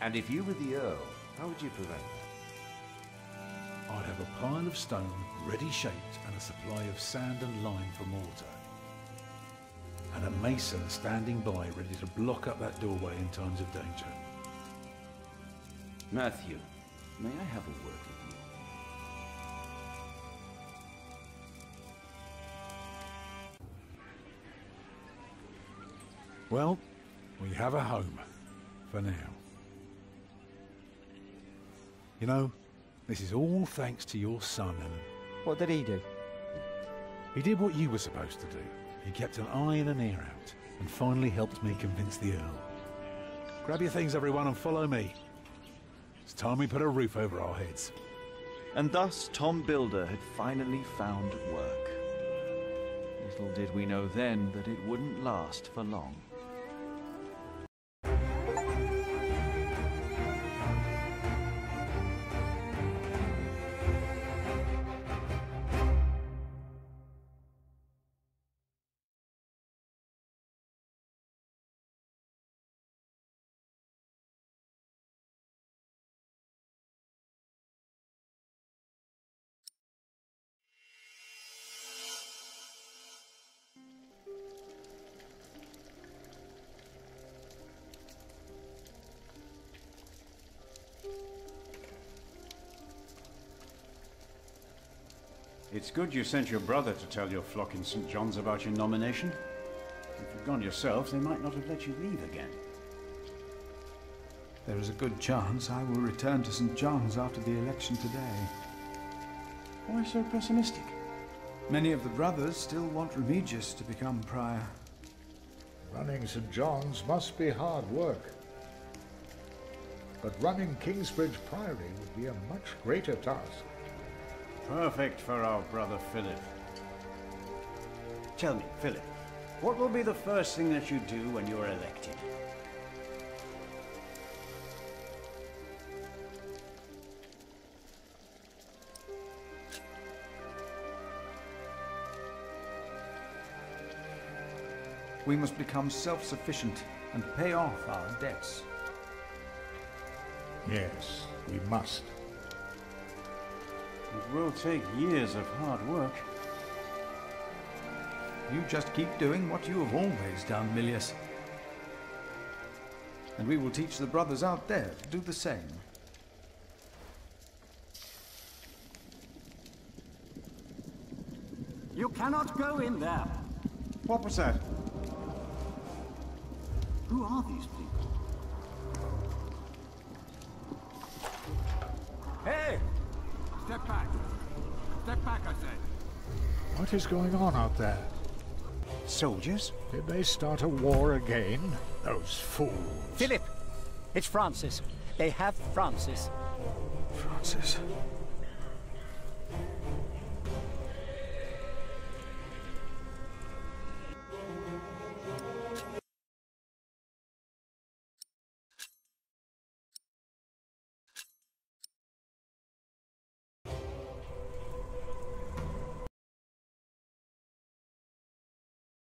And if you were the Earl, how would you prevent that? I'd have a pile of stone ready shaped and a supply of sand and lime for mortar. And a mason standing by ready to block up that doorway in times of danger. Matthew, may I have a word with you? Well, we have a home. For now. You know, this is all thanks to your son and... What did he do? He did what you were supposed to do. He kept an eye and an ear out, and finally helped me convince the Earl. Grab your things, everyone, and follow me. It's time we put a roof over our heads. And thus Tom Builder had finally found work. Little did we know then that it wouldn't last for long. It's good you sent your brother to tell your flock in St. John's about your nomination. If you'd gone yourself, they might not have let you leave again. There is a good chance I will return to St. John's after the election today. Why so pessimistic? Many of the brothers still want Remigius to become prior. Running St. John's must be hard work. But running Kingsbridge Priory would be a much greater task. Perfect for our brother Philip. Tell me, Philip, what will be the first thing that you do when you are elected? We must become self-sufficient and pay off our debts. Yes, we must. It will take years of hard work. You just keep doing what you have always done, Milius. And we will teach the brothers out there to do the same. You cannot go in there. What was that? Who are these people? Hey! Step back. Step back, I said. What is going on out there? Soldiers? Did they start a war again? Those fools. Philip! It's Francis. They have Francis. Francis?